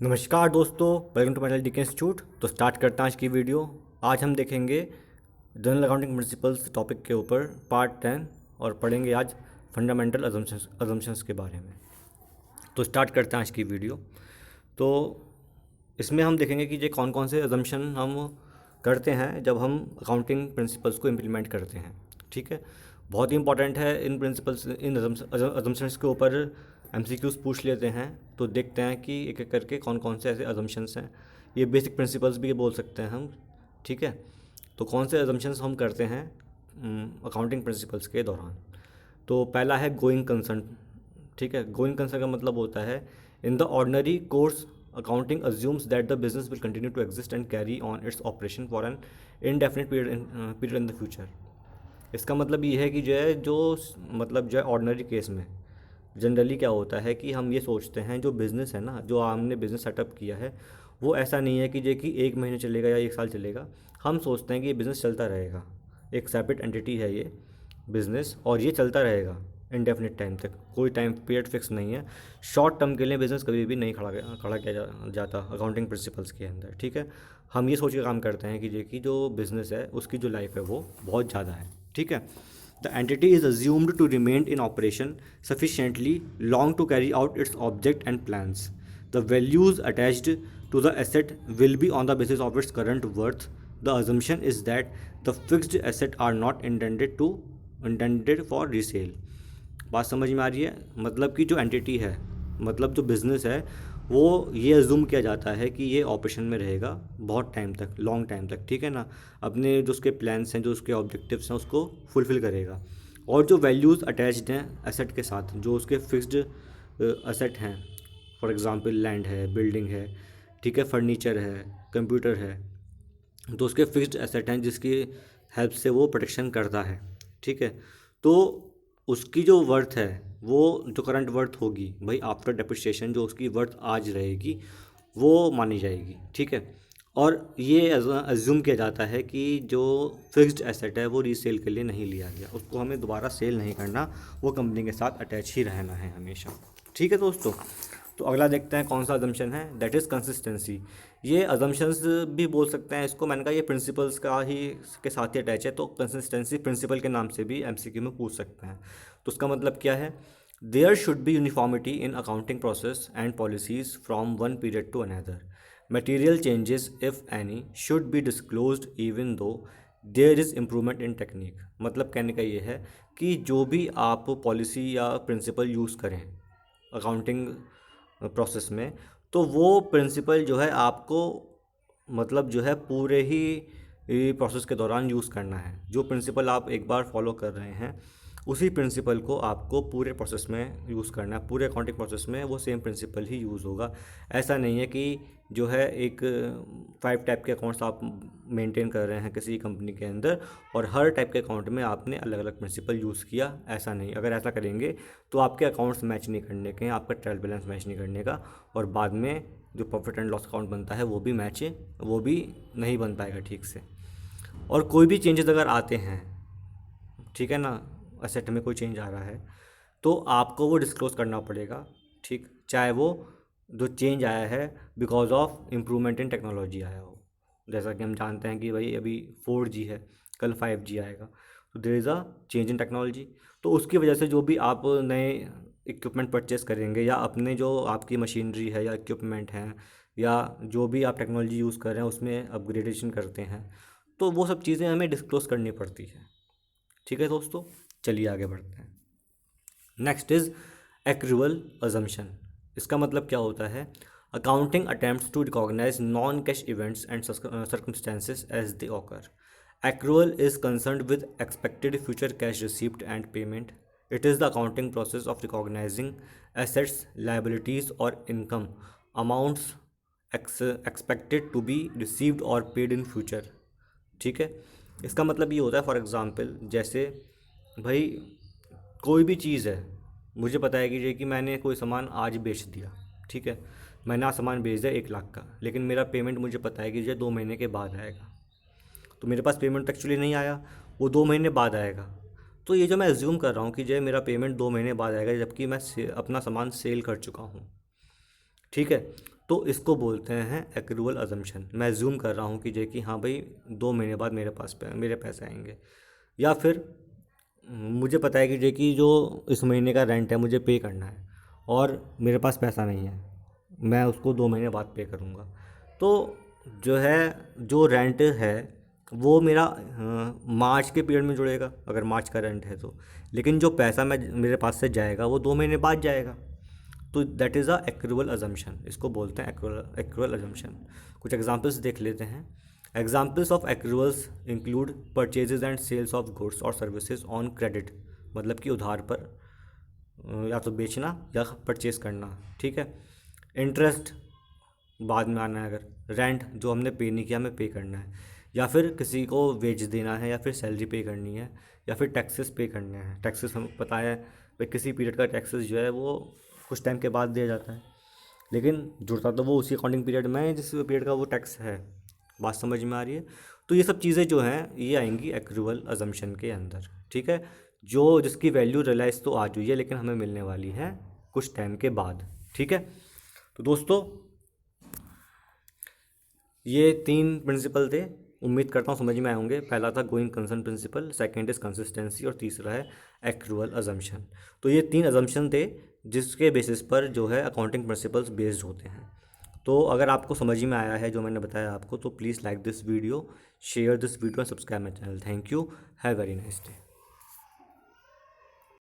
नमस्कार दोस्तों, welcome to my D के इंस्टीट्यूट। तो स्टार्ट करते हैं आज की वीडियो। आज हम देखेंगे जनरल अकाउंटिंग प्रिंसिपल्स टॉपिक के ऊपर पार्ट 10 और पढ़ेंगे आज फंडामेंटल अजम्पशंस के बारे में। तो स्टार्ट करते हैं आज की वीडियो। तो इसमें हम देखेंगे कि ये कौन कौन से अजम्पशन हम करते हैं जब हम अकाउंटिंग प्रिंसिपल्स को इम्प्लीमेंट करते हैं। ठीक है, बहुत ही इंपॉर्टेंट है। इन प्रिंसिपल्स इन अजम्पशंस के ऊपर एमसीक्यूज पूछ लेते हैं। तो देखते हैं कि एक एक करके कौन कौन से ऐसे अजम्पशंस हैं। ये बेसिक प्रिंसिपल्स भी बोल सकते हैं हम। ठीक है, तो कौन से अजम्पशंस हम करते हैं अकाउंटिंग प्रिंसिपल्स के दौरान। तो पहला है गोइंग कंसर्न। ठीक है, गोइंग कंसर्न का मतलब होता है in the ordinary course accounting assumes that the business will continue to exist and carry on its operation for an indefinite period in the future. इसका मतलब ये है कि मतलब जो है ऑर्डिनरी केस में जनरली क्या होता है कि हम ये सोचते हैं जो बिज़नेस है ना, जो हमने बिज़नेस सेटअप किया है, वो ऐसा नहीं है कि जो कि एक महीने चलेगा या एक साल चलेगा। हम सोचते हैं कि ये बिज़नेस चलता रहेगा, एक सेपरेट एंटिटी है ये बिज़नेस, और ये चलता रहेगा इंडेफिनिट टाइम तक। कोई टाइम पीरियड फिक्स नहीं है। शॉर्ट टर्म के लिए बिज़नेस कभी भी नहीं खड़ा किया जाता अकाउंटिंग प्रिंसिपल्स के अंदर। ठीक है, हम ये सोच के काम करते हैं कि जो बिज़नेस है उसकी जो लाइफ है वो बहुत ज़्यादा है। ठीक है, the entity is assumed to remain in operation sufficiently long to carry out its object and plans. The values attached to the asset will be on the basis of its current worth. The assumption is that the fixed asset are not intended for resale. बात समझ में आ रही है? मतलब कि जो entity है, मतलब जो बिज़नेस है, वो ये अज्यूम किया जाता है कि ये ऑपरेशन में रहेगा बहुत टाइम तक, लॉन्ग टाइम तक। ठीक है ना, अपने जो उसके प्लान्स हैं, जो उसके ऑब्जेक्टिव्स हैं, उसको फुलफ़िल करेगा। और जो वैल्यूज़ अटैच्ड हैं एसेट के साथ, जो उसके फिक्स्ड एसेट हैं, फॉर एग्ज़ाम्पल लैंड है, बिल्डिंग है, ठीक है, फर्नीचर है, कंप्यूटर है, तो उसके फिक्स्ड एसेट हैं जिसकी हेल्प से वो प्रोटेक्शन करता है। ठीक है, तो उसकी जो वर्थ है, वो जो करंट वर्थ होगी भाई आफ्टर डेप्रिसिएशन, जो उसकी वर्थ आज रहेगी वो मानी जाएगी। ठीक है, और ये अज्यूम किया जाता है कि जो फिक्स्ड एसेट है वो रीसेल के लिए नहीं लिया गया, उसको हमें दोबारा सेल नहीं करना, वो कंपनी के साथ अटैच ही रहना है हमेशा। ठीक है दोस्तों, तो अगला देखते हैं कौन सा अजम्पशन है, दैट इज़ कंसिस्टेंसी। ये अजम्पशंस भी बोल सकते हैं इसको, मैंने कहा ये प्रिंसिपल्स का ही के साथ ही अटैच है, तो कंसिस्टेंसी प्रिंसिपल के नाम से भी एमसीक्यू में पूछ सकते हैं। तो उसका मतलब क्या है, there should be uniformity in accounting process and policies from one period to another. Material changes if any should be disclosed even though there is improvement in technique. मतलब कहने का ये है कि जो भी आप पॉलिसी या प्रिंसिपल यूज़ करें अकाउंटिंग प्रोसेस में, तो वो प्रिंसिपल जो है आपको मतलब जो है पूरे ही प्रोसेस के दौरान यूज़ करना है। जो प्रिंसिपल आप एक बार फॉलो कर रहे हैं उसी प्रिंसिपल को आपको पूरे प्रोसेस में यूज़ करना है। पूरे अकाउंटिंग प्रोसेस में वो सेम प्रिंसिपल ही यूज़ होगा। ऐसा नहीं है कि जो है एक 5 टाइप के अकाउंट्स आप मेंटेन कर रहे हैं किसी कंपनी के अंदर और हर टाइप के अकाउंट में आपने अलग अलग प्रिंसिपल यूज़ किया। ऐसा नहीं, अगर ऐसा करेंगे तो आपके अकाउंट्स मैच नहीं करने के, आपका ट्रायल बैलेंस मैच नहीं करने का, और बाद में जो प्रॉफिट एंड लॉस अकाउंट बनता है वो भी नहीं बन पाएगा ठीक से। और कोई भी चेंजेस अगर आते हैं, ठीक है ना, असेट में कोई चेंज आ रहा है तो आपको वो डिस्क्लोज़ करना पड़ेगा। ठीक, चाहे वो जो चेंज आया है because of improvement in technology आया हो। जैसा कि हम जानते हैं कि भाई अभी 4G है, कल 5G आएगा, तो there is a change in technology. तो उसकी वजह से जो भी आप नए इक्विपमेंट परचेस करेंगे या अपने जो आपकी मशीनरी है या इक्विपमेंट हैं या जो भी आप टेक्नोलॉजी यूज़ कर रहे हैं उसमें अपग्रेडेशन करते हैं, तो वो सब चीज़ें हमें डिस्क्लोज़ करनी पड़ती है। ठीक है दोस्तों, चलिए आगे बढ़ते हैं। Next is accrual assumption. इसका मतलब क्या होता है, accounting attempts to recognize non cash events and circumstances as they occur. Accrual is concerned with expected future cash received and payment. It is the accounting process of recognizing assets, liabilities, or income amounts expected to be received or paid in future. ठीक है, इसका मतलब ये होता है, for example जैसे भाई कोई भी चीज़ है, मुझे पता है कि मैंने कोई सामान आज बेच दिया। ठीक है, मैंने आज सामान बेच दिया 1 लाख का, लेकिन मेरा पेमेंट मुझे पता है कि जो 2 महीने के बाद आएगा। तो मेरे पास पेमेंट एक्चुअली नहीं आया, वो 2 महीने बाद आएगा। तो ये जो मैं एज्यूम कर रहा हूँ कि जो मेरा पेमेंट 2 महीने बाद आएगा, जबकि मैं अपना सामान सेल कर चुका हूँ। ठीक है। तो इसको बोलते हैं एक्रूअल अजम्पशन। मैं अज्यूम कर रहा हूँ कि हाँ भाई 2 महीने बाद मेरे पैसे आएंगे, या फिर मुझे पता है कि जो इस महीने का रेंट है मुझे पे करना है और मेरे पास पैसा नहीं है, मैं उसको 2 महीने बाद पे करूँगा। तो जो है, जो रेंट है वो मेरा मार्च के पीरियड में जुड़ेगा अगर मार्च का रेंट है तो, लेकिन जो पैसा मेरे पास से जाएगा वो 2 महीने बाद जाएगा। तो that is a accrual assumption, इसको बोलते हैं एक्रूअल अजम्पशन। कुछ एग्जांपल्स देख लेते हैं। Examples of accruals include purchases and sales of goods और सर्विसेज ऑन क्रेडिट, मतलब कि उधार पर या तो बेचना या परचेज करना, ठीक है। इंटरेस्ट बाद में आना है, अगर रेंट जो हमने पे नहीं किया हमें पे करना है, या फिर किसी को वेज देना है, या फिर सैलरी पे करनी है, या फिर टैक्सेस पे करने हैं। टैक्सेस हम पता है भाई किसी पीरियड का टैक्सेस जो है वो कुछ टाइम के बाद दिया जाता है, लेकिन जुड़ता तो वो उसी अकाउंटिंग पीरियड में है जिस पीरियड का वो टैक्स है। बात समझ में आ रही है? तो ये सब चीज़ें जो हैं ये आएंगी एक्रूअल अजम्पशन के अंदर, ठीक है। जो जिसकी वैल्यू रियलाइज तो आज हुई है लेकिन हमें मिलने वाली है कुछ टाइम के बाद, ठीक है। तो दोस्तों ये 3 प्रिंसिपल थे, उम्मीद करता हूँ समझ में आए होंगे। पहला था going concern principle, second is consistency, और तीसरा है एक्रूअल अजम्पशन। तो ये 3 अजम्पशन थे जिसके बेसिस पर जो है अकाउंटिंग प्रिंसिपल्स बेस्ड होते हैं। तो अगर आपको समझ में आया है जो मैंने बताया आपको, तो please like this video, share this video and subscribe my channel. Thank you, have very nice day.